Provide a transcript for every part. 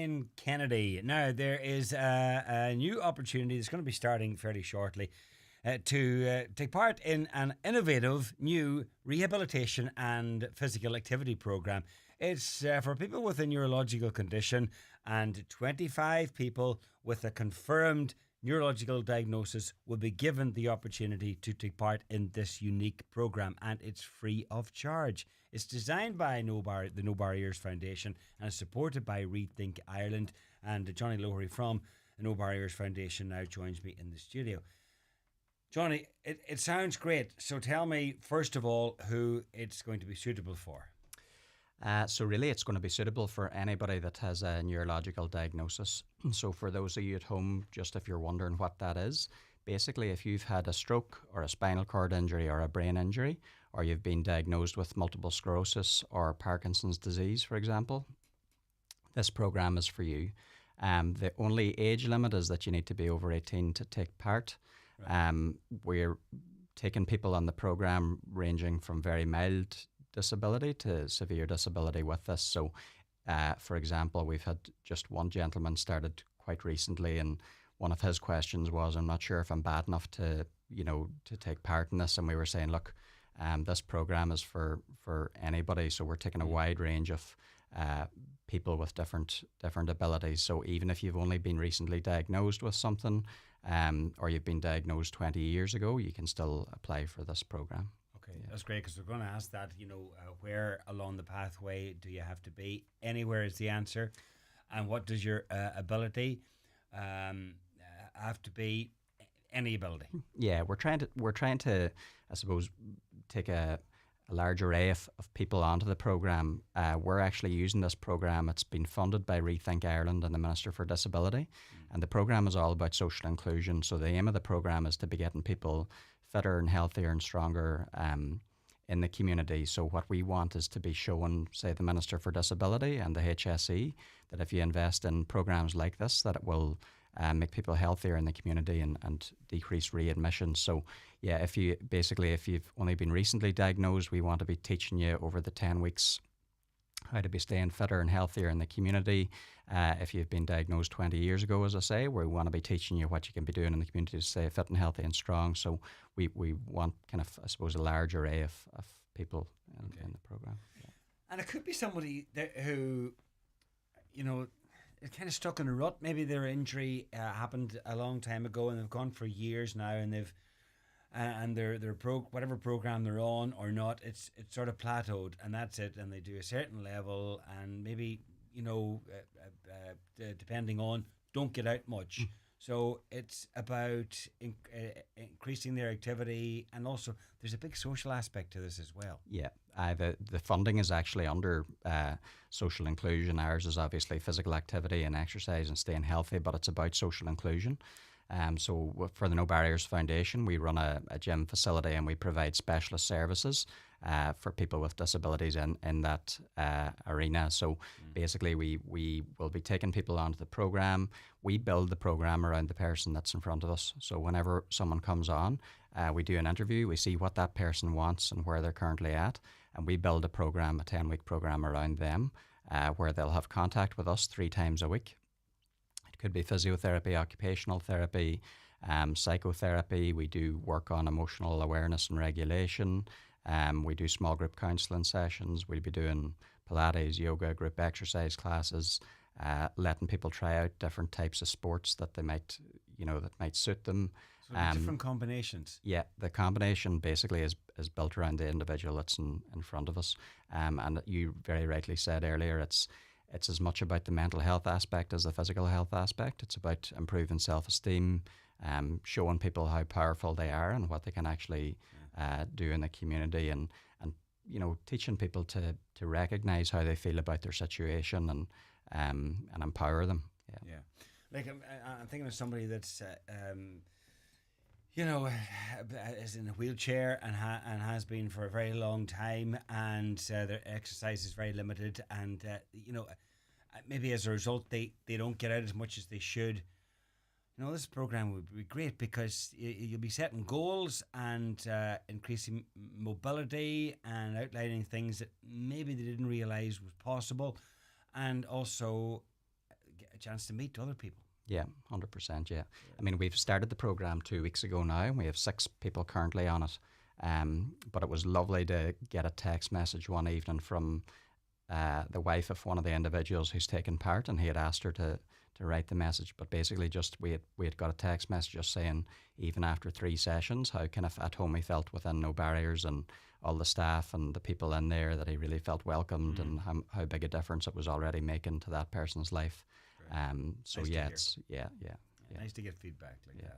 in Kennedy. Now, there is a new opportunity that's going to be starting fairly shortly to take part in an innovative new rehabilitation and physical activity program. It's for people with a neurological condition, and 25 people with a confirmed neurological diagnosis will be given the opportunity to take part in this unique program, and it's free of charge. It's designed by the No Barriers Foundation and is supported by Rethink Ireland. And Johnny Loughrey from the No Barriers Foundation now joins me in the studio. Johnny, it sounds great. So tell me, first of all, who it's going to be suitable for. So really it's going to be suitable for anybody that has a neurological diagnosis. So for those of you at home, just if you're wondering what that is, basically if you've had a stroke or a spinal cord injury or a brain injury, or you've been diagnosed with multiple sclerosis or Parkinson's disease, for example, this program is for you. The only age limit is that you need to be over 18 to take part. Right. We're taking people on the program ranging from very mild disability to severe disability with this. So, for example, we've had just one gentleman started quite recently, and one of his questions was, I'm not sure if I'm bad enough to take part in this. And we were saying, look, this program is for anybody. So we're taking a wide range of people with different abilities. So even if you've only been recently diagnosed with something, or you've been diagnosed 20 years ago, you can still apply for this program. Okay, yeah. That's great, because we're going to ask that, where along the pathway do you have to be? Anywhere is the answer. And what does your ability have to be? Any ability. Yeah, we're trying to, I suppose, take a large array of people onto the program. We're actually using this program. It's been funded by Rethink Ireland and the Minister for Disability. And the program is all about social inclusion. So the aim of the program is to be getting people fitter and healthier and stronger in the community. So what we want is to be showing, say, the Minister for Disability and the HSE, that if you invest in programs like this, that it will make people healthier in the community and decrease readmissions. So yeah, if you've only been recently diagnosed, we want to be teaching you over the 10 weeks how to be staying fitter and healthier in the community. If you've been diagnosed 20 years ago, as I say, we want to be teaching you what you can be doing in the community to stay fit and healthy and strong. So we want kind of, I suppose, a large array of people in the program. Yeah. And it could be somebody who, is kind of stuck in a rut. Maybe their injury happened a long time ago, and they've gone for years now, and they've their whatever program they're on or not, it's sort of plateaued, and that's it. And they do a certain level, and maybe depending on, don't get out much. So it's about increasing their activity, and also there's a big social aspect to this as well. Yeah, the funding is actually under social inclusion. Ours is obviously physical activity and exercise and staying healthy, but it's about social inclusion. So for the No Barriers Foundation, we run a gym facility, and we provide specialist services for people with disabilities in that arena. So basically we will be taking people onto the program. We build the program around the person that's in front of us. So whenever someone comes on, we do an interview, we see what that person wants and where they're currently at, and we build a program, a 10-week program around them, where they'll have contact with us 3 times a week. It could be physiotherapy, occupational therapy, psychotherapy. We do work on emotional awareness and regulation. We do small group counselling sessions. We'll be doing Pilates, yoga, group exercise classes, letting people try out different types of sports that they might suit them. So different combinations. Yeah, the combination basically is built around the individual that's in front of us. And you very rightly said earlier, it's as much about the mental health aspect as the physical health aspect. It's about improving self-esteem, showing people how powerful they are and what they can actually do in the community, and teaching people to recognise how they feel about their situation and empower them. Yeah. Like I'm thinking of somebody that's is in a wheelchair and has been for a very long time, and their exercise is very limited, and maybe as a result they don't get out as much as they should. This program would be great, because you'll be setting goals and increasing mobility and outlining things that maybe they didn't realise was possible, and also a chance to meet other people. Yeah, 100%. Yeah. I mean, we've started the program 2 weeks ago now, and we have 6 people currently on it. But it was lovely to get a text message one evening from the wife of one of the individuals who's taken part, and he had asked her to write the message. But basically, just we had got a text message just saying, even after 3 sessions, how kind of at home he felt within No Barriers, and all the staff and the people in there, that he really felt welcomed, and how big a difference it was already making to that person's life. So Nice to yeah, hear. it's yeah. Nice to get feedback like Yeah,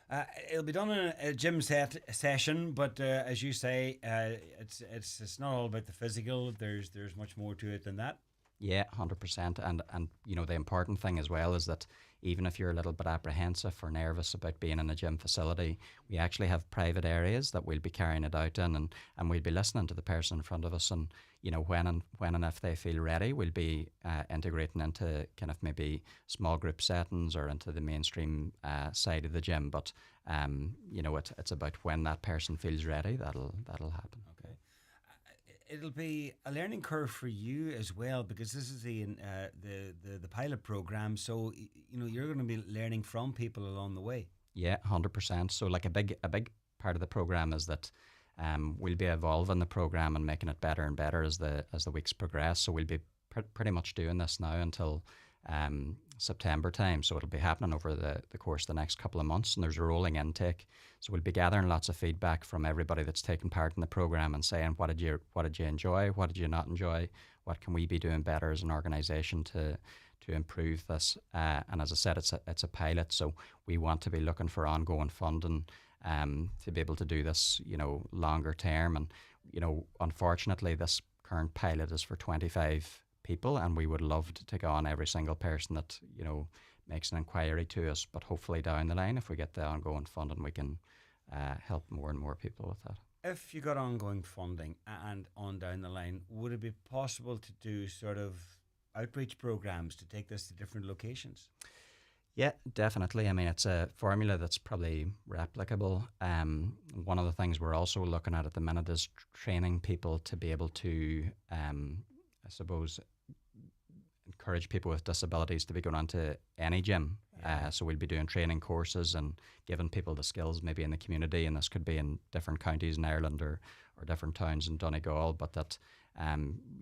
that. yeah. It'll be done in a gym session, but as you say, it's not all about the physical. There's much more to it than that. Yeah, 100%. And you know, the important thing as well is that even if you're a little bit apprehensive or nervous about being in a gym facility, we actually have private areas that we'll be carrying it out in, and we'll be listening to the person in front of us, and you know, when and if they feel ready, we'll be integrating into kind of maybe small group settings or into the mainstream side of the gym. But you know, it's about when that person feels ready, that'll happen. Okay. It'll be a learning curve for you as well, because this is the pilot program. So you know, you're going to be learning from people along the way. Yeah, 100%. So like a big part of the program is that we'll be evolving the program and making it better and better as the weeks progress. So we'll be pretty much doing this now until September time. So it'll be happening over the course of the next couple of months, and there's a rolling intake. So we'll be gathering lots of feedback from everybody that's taken part in the program and saying, what did you enjoy, what did you not enjoy, what can we be doing better as an organisation to improve this. And as I said, it's a pilot, so we want to be looking for ongoing funding to be able to do this, you know, longer term. And you know, unfortunately, this current pilot is for 25 people, and we would love to take on every single person that, you know, makes an inquiry to us. But hopefully down the line, if we get the ongoing funding, we can help more and more people with that. If you got ongoing funding and on down the line, would it be possible to do sort of outreach programs to take this to different locations? Yeah, definitely. I mean, it's a formula that's probably replicable. One of the things we're also looking at the minute is training people to be able to, I suppose, encourage people with disabilities to be going on to any gym. So we'll be doing training courses and giving people the skills maybe in the community, and this could be in different counties in Ireland or different towns in Donegal, but that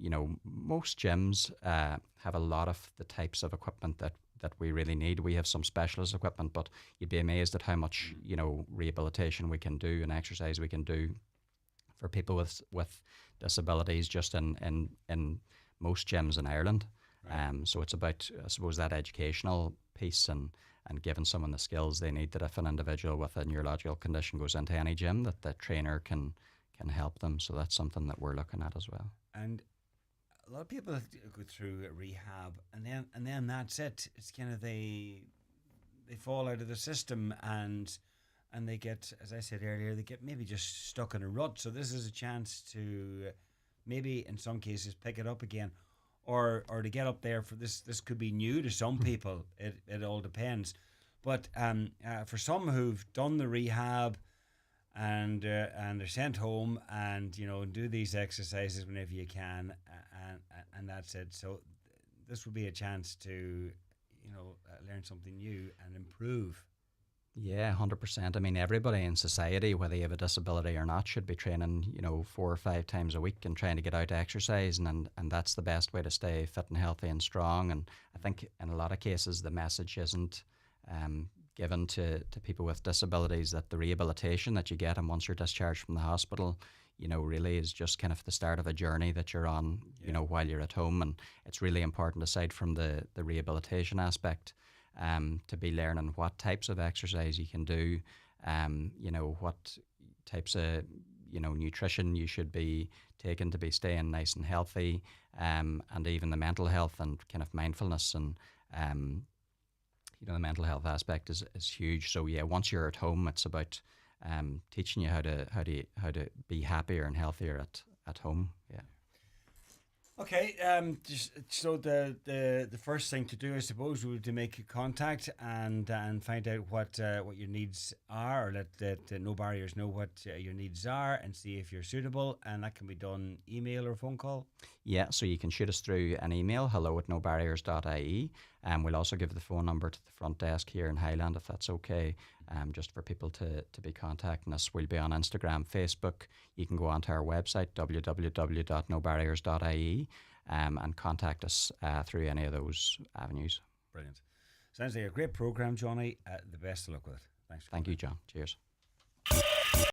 you know, most gyms have a lot of the types of equipment that we really need. We have some specialist equipment, but you'd be amazed at how much, you know, rehabilitation we can do and exercise we can do for people with disabilities just in most gyms in Ireland. Right. So it's about, I suppose, that educational piece and giving someone the skills they need, that if an individual with a neurological condition goes into any gym, that the trainer can help them. So that's something that we're looking at as well. And a lot of people go through rehab, and then that's it. It's kind of they fall out of the system, and they get, as I said earlier, they get maybe just stuck in a rut. So this is a chance to maybe in some cases pick it up again, or to get up there. For this could be new to some people. It all depends. But for some who've done the rehab and they're sent home, and you know, do these exercises whenever you can, and that's it. So this would be a chance to, you know, learn something new and improve. Yeah, 100%. I mean, everybody in society, whether you have a disability or not, should be training, you know, 4 or 5 times a week and trying to get out exercising, and that's the best way to stay fit and healthy and strong. And I think in a lot of cases the message isn't given to people with disabilities that the rehabilitation that you get, and once you're discharged from the hospital, you know, really is just kind of the start of a journey that you're on, you know, while you're at home. And it's really important, aside from the rehabilitation aspect, to be learning what types of exercise you can do, you know, what types of, you know, nutrition you should be taking to be staying nice and healthy, and even the mental health and kind of mindfulness, and you know, the mental health aspect is huge. So yeah, once you're at home, it's about teaching you how to be happier and healthier at home. Yeah. Okay, so the first thing to do, I suppose, would be to make contact and find out what your needs are, or let No Barriers know what your needs are, and see if you're suitable. And that can be done email or phone call. Yeah, so you can shoot us through an email, hello@nobarriers.ie, We'll also give the phone number to the front desk here in Highland, if that's okay, just for people to be contacting us. We'll be on Instagram, Facebook. You can go onto our website, www.nobarriers.ie, and contact us through any of those avenues. Brilliant. Sounds like a great programme, Johnny. The best of luck with it. Thanks. Thank you, John. Cheers.